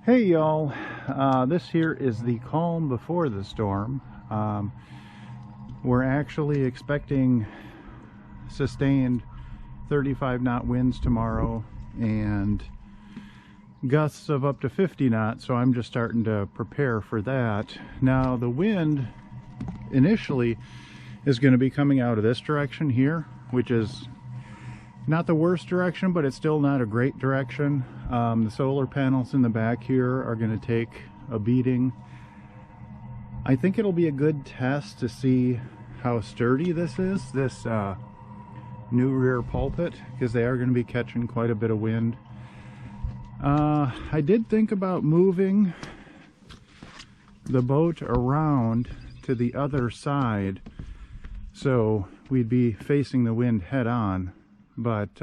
Hey y'all, this here is the calm before the storm. We're actually expecting sustained 35 knot winds tomorrow and gusts of up to 50 knots, so I'm just starting to prepare for that. Now the wind initially is going to be coming out of this direction here, which is not the worst direction, but it's still not a great direction. The solar panels in the back here are going to take a beating. I think it'll be a good test to see how sturdy this is, this new rear pulpit, because they are going to be catching quite a bit of wind. I did think about moving the boat around to the other side so we'd be facing the wind head on. But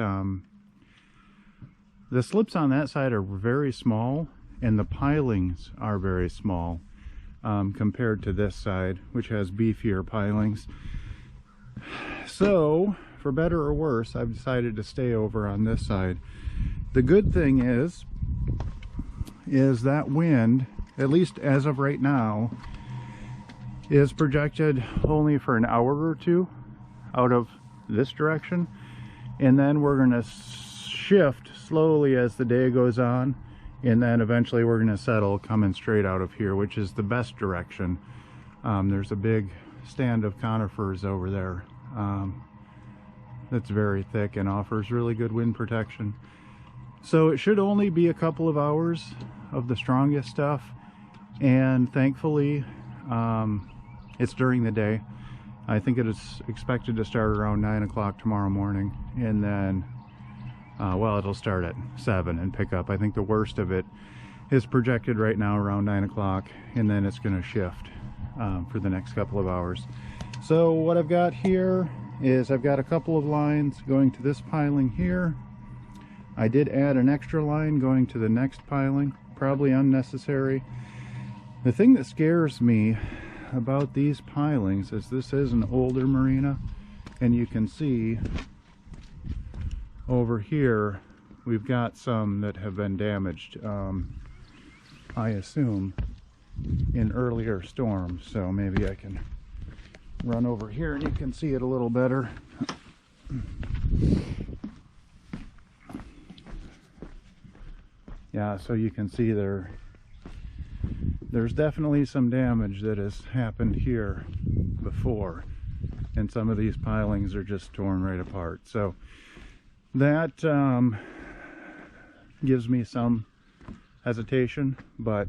the slips on that side are very small, and the pilings are very small compared to this side, which has beefier pilings. So, for better or worse, I've decided to stay over on this side. The good thing is that wind, at least as of right now, is projected only for an hour or two out of this direction. And then we're going to shift slowly as the day goes on, and then eventually we're going to settle coming straight out of here, which is the best direction. There's a big stand of conifers over there that's very thick and offers really good wind protection. So it should only be a couple of hours of the strongest stuff, and thankfully it's during the day. I think it is expected to start around 9 o'clock tomorrow morning, and then, well, it'll start at 7 and pick up. I think the worst of it is projected right now around 9 o'clock, and then it's going to shift for the next couple of hours. So what I've got here is I've got a couple of lines going to this piling here. I did add an extra line going to the next piling, probably unnecessary. The thing that scares me about these pilings is this is an older marina, and you can see over here we've got some that have been damaged, I assume in earlier storms. So maybe I can run over here and you can see it a little better. Yeah, so you can see there's definitely some damage that has happened here before, and some of these pilings are just torn right apart. So that gives me some hesitation, but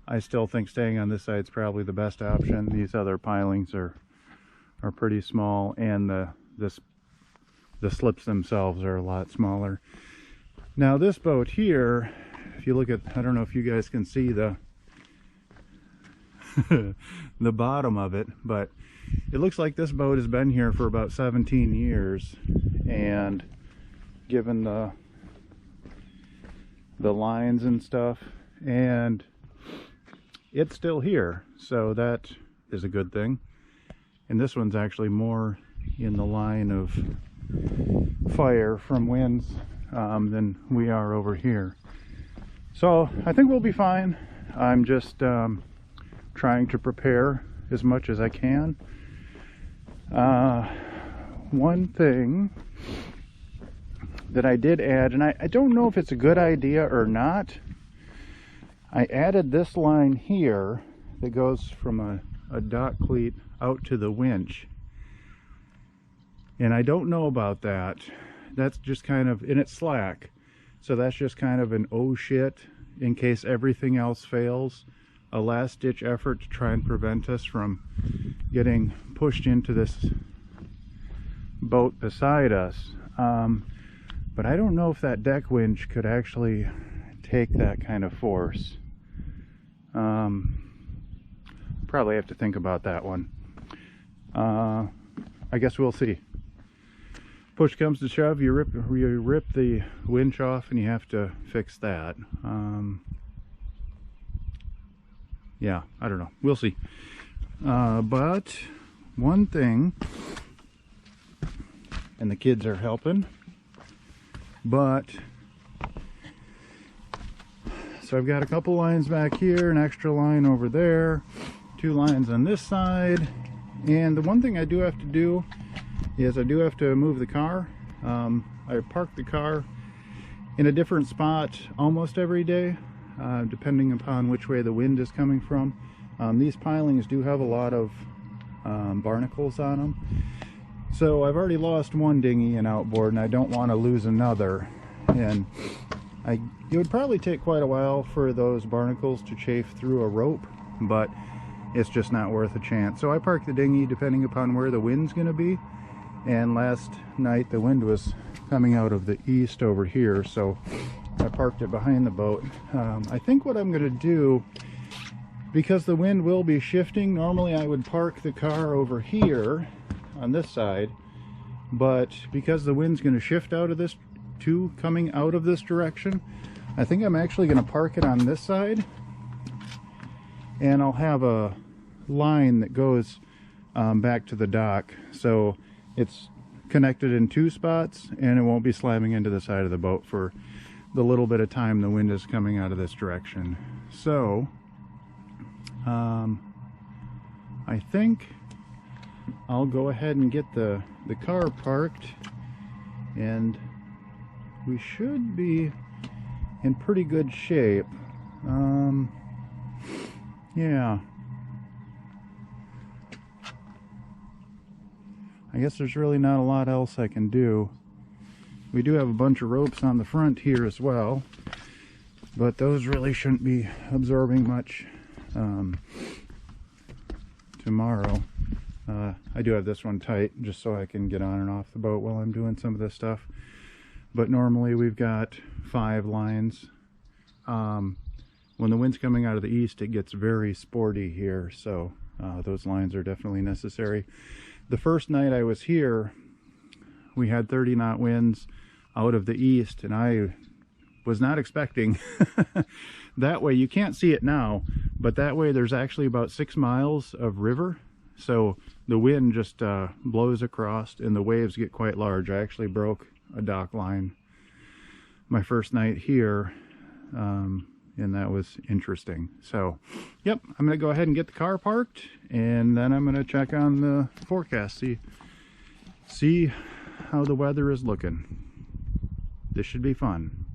I still think staying on this side is probably the best option. These other pilings are pretty small, and the slips themselves are a lot smaller. Now this boat here, if you look at, I don't know if you guys can see the the bottom of it, but it looks like this boat has been here for about 17 years, and given the lines and stuff, and it's still here, so that is a good thing. And this one's actually more in the line of fire from winds than we are over here. So I think we'll be fine. I'm just trying to prepare as much as I can. One thing that I did add, and I don't know if it's a good idea or not, I added this line here that goes from a dock cleat out to the winch. And I don't know about that. That's just kind of, and it's slack. So that's just kind of an oh shit, in case everything else fails, a last ditch effort to try and prevent us from getting pushed into this boat beside us. But I don't know if that deck winch could actually take that kind of force. Probably have to think about that one. I guess we'll see. Push comes to shove, you rip the winch off, and you have to fix that. Yeah, I don't know. We'll see. But one thing, and the kids are helping, but So I've got a couple lines back here, an extra line over there, 2 lines on this side. And the one thing I do have to do is I do have to move the car. I park the car in a different spot almost every day, depending upon which way the wind is coming from. These pilings do have a lot of barnacles on them. So I've already lost one dinghy and outboard, and I don't want to lose another. And it would probably take quite a while for those barnacles to chafe through a rope, but it's just not worth a chance. So I parked the dinghy depending upon where the wind's going to be. And last night the wind was coming out of the east over here, so I parked it behind the boat. I think what I'm going to do, because the wind will be shifting, normally I would park the car over here on this side, but because the wind's going to shift out of this too, coming out of this direction, I think I'm actually going to park it on this side, and I'll have a line that goes back to the dock, so it's connected in 2 spots and it won't be slamming into the side of the boat for the little bit of time the wind is coming out of this direction. So I think I'll go ahead and get the car parked, and we should be in pretty good shape. Yeah, I guess there's really not a lot else I can do. We do have a bunch of ropes on the front here as well, but those really shouldn't be absorbing much tomorrow. I do have this one tight just so I can get on and off the boat while I'm doing some of this stuff. But normally we've got 5 lines. When the wind's coming out of the east, it gets very sporty here, so those lines are definitely necessary. The first night I was here, we had 30-knot winds out of the east, and I was not expecting that way. You can't see it now, but that way there's actually about 6 miles of river, so the wind just blows across and the waves get quite large. I actually broke a dock line my first night here, and that was interesting. So yep, I'm gonna go ahead and get the car parked, and then I'm gonna check on the forecast, see how the weather is looking. This should be fun.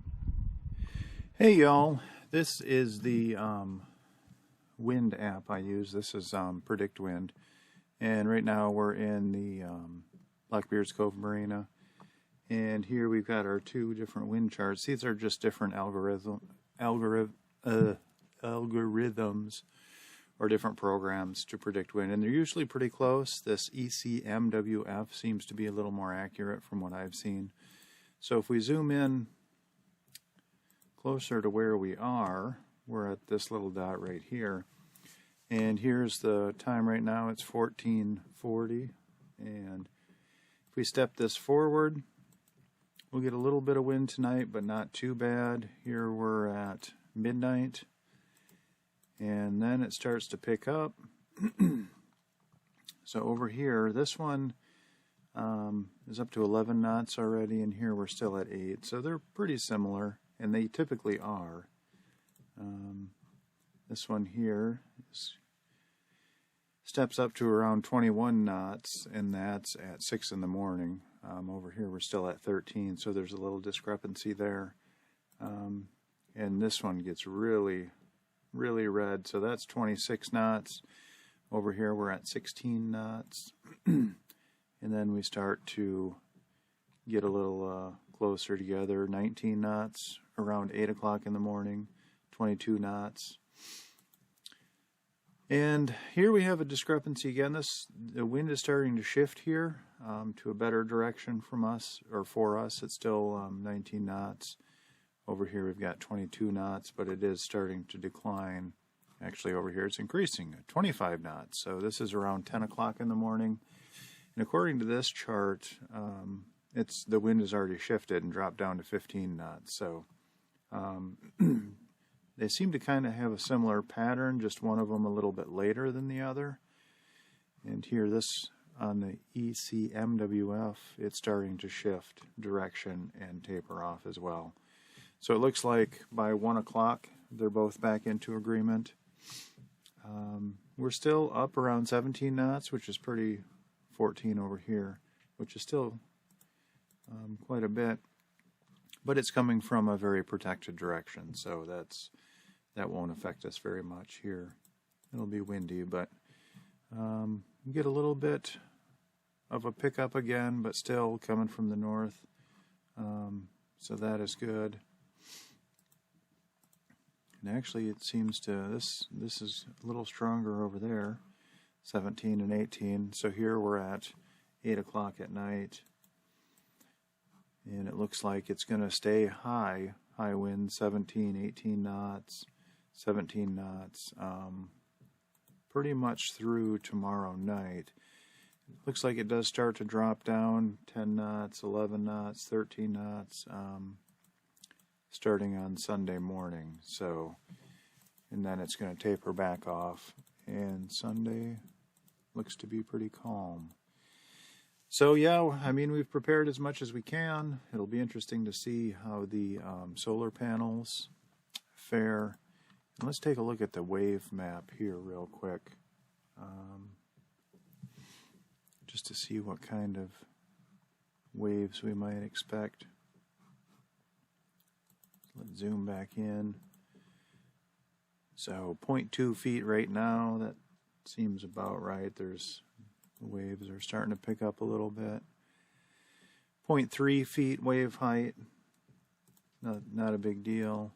Hey y'all, this is the wind app I use. This is Predict Wind, and right now we're in the Blackbeard's Cove Marina, and here we've got our 2 different wind charts. These are just different algorithms or different programs to predict wind, and they're usually pretty close. This ECMWF seems to be a little more accurate from what I've seen. So if we zoom in closer to where we are, we're at this little dot right here, and here's the time right now. It's 14:40, and if we step this forward, we'll get a little bit of wind tonight, but not too bad. Here we're at midnight, and then it starts to pick up. So over here, this one is up to 11 knots already, and here we're still at 8. So they're pretty similar, and they typically are. This one here steps up to around 21 knots, and that's at 6 in the morning. Over here we're still at 13, so there's a little discrepancy there. And this one gets really, really red, so that's 26 knots. Over here we're at 16 knots. And then we start to get a little closer together. 19 knots around 8 o'clock in the morning, 22 knots. And here we have a discrepancy again. The wind is starting to shift here to a better direction from us, or for us. It's still 19 knots. Over here we've got 22 knots, but it is starting to decline. Actually over here it's increasing at 25 knots. So this is around 10 o'clock in the morning. And according to this chart, the wind has already shifted and dropped down to 15 knots. So they seem to kind of have a similar pattern, just one of them a little bit later than the other. And here, this on the ECMWF, it's starting to shift direction and taper off as well. So it looks like by 1 o'clock they're both back into agreement. We're still up around 17 knots, which is pretty, 14 over here, which is still quite a bit. But it's coming from a very protected direction, so that won't affect us very much here. It'll be windy, but you get a little bit of a pickup again, but still coming from the north. So that is good. And actually it seems to, this is a little stronger over there, 17 and 18. So here we're at 8 o'clock at night. And it looks like it's going to stay high wind, 17, 18 knots, 17 knots, pretty much through tomorrow night. It looks like it does start to drop down, 10 knots, 11 knots, 13 knots, starting on Sunday morning. So, and then it's going to taper back off, and Sunday looks to be pretty calm. So yeah, I mean, we've prepared as much as we can. It'll be interesting to see how the solar panels fare. And let's take a look at the wave map here real quick, just to see what kind of waves we might expect. Let's zoom back in. So 0.2 feet right now, that seems about right. The waves are starting to pick up a little bit. 0.3 feet wave height, not a big deal.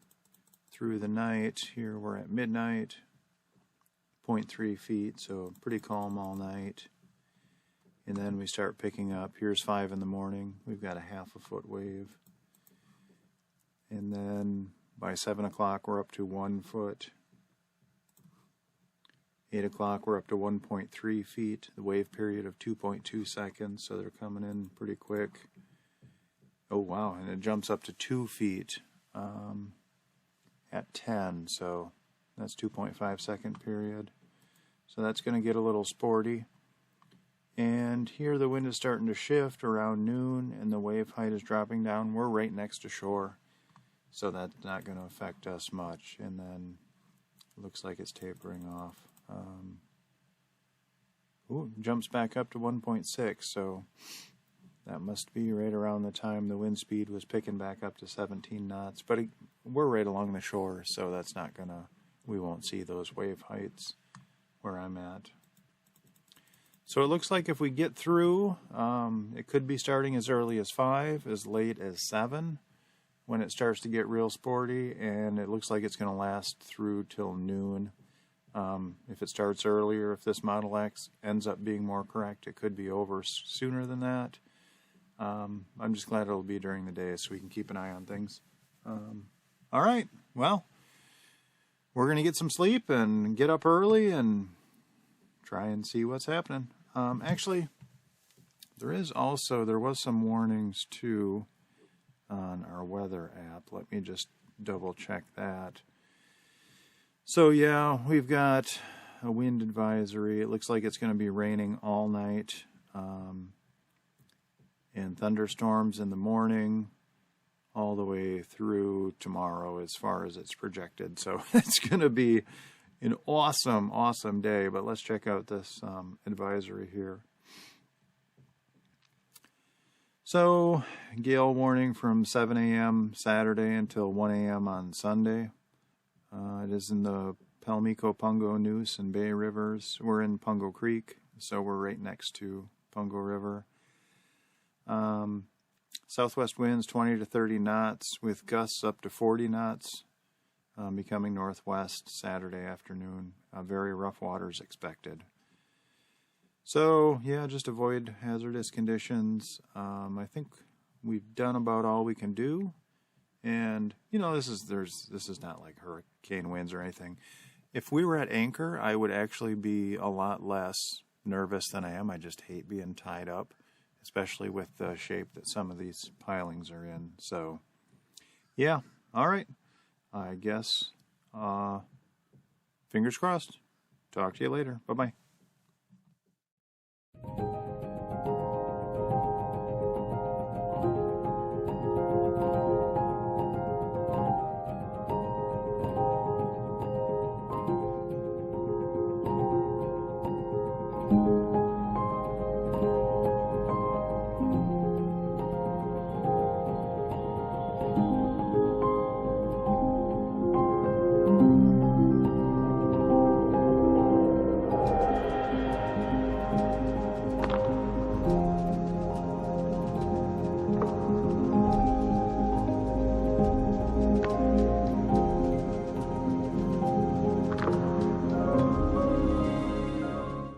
Through the night, here we're at midnight, 0.3 feet, so pretty calm all night. And then we start picking up. Here's 5 in the morning. We've got a half a foot wave. And then by 7 o'clock, we're up to 1 foot. 8 o'clock, we're up to 1.3 feet. The wave period of 2.2 seconds, so they're coming in pretty quick. Oh, wow, and it jumps up to 2 feet at 10, so that's 2.5 second period. So that's going to get a little sporty. And here the wind is starting to shift around noon, and the wave height is dropping down. We're right next to shore, so that's not going to affect us much. And then it looks like it's tapering off. Jumps back up to 1.6, so that must be right around the time the wind speed was picking back up to 17 knots. But we're right along the shore, so that's not gonna, we won't see those wave heights where I'm at. So it looks like if we get through, it could be starting as early as 5, as late as 7, when it starts to get real sporty, and it looks like it's going to last through till noon. If it starts earlier, if this Model X ends up being more correct, it could be over sooner than that. I'm just glad it'll be during the day so we can keep an eye on things. All right, well, we're going to get some sleep and get up early and try and see what's happening. Actually, there was some warnings too on our weather app. Let me just double check that. So yeah, we've got a wind advisory. It looks like it's going to be raining all night, and thunderstorms in the morning all the way through tomorrow as far as it's projected. So it's going to be an awesome, awesome day. But let's check out this advisory here. So, gale warning from 7 a.m. Saturday until 1 a.m. on Sunday. It is in the Palmico, Pungo, Neuse, and Bay Rivers. We're in Pungo Creek, so we're right next to Pungo River. Southwest winds 20 to 30 knots with gusts up to 40 knots, becoming northwest Saturday afternoon. Very rough waters expected. So, yeah, just avoid hazardous conditions. I think we've done about all we can do. And, you know, this is not like hurricane winds or anything. If we were at anchor, I would actually be a lot less nervous than I am. I just hate being tied up, especially with the shape that some of these pilings are in. So, yeah, all right. I guess, fingers crossed. Talk to you later. Bye-bye.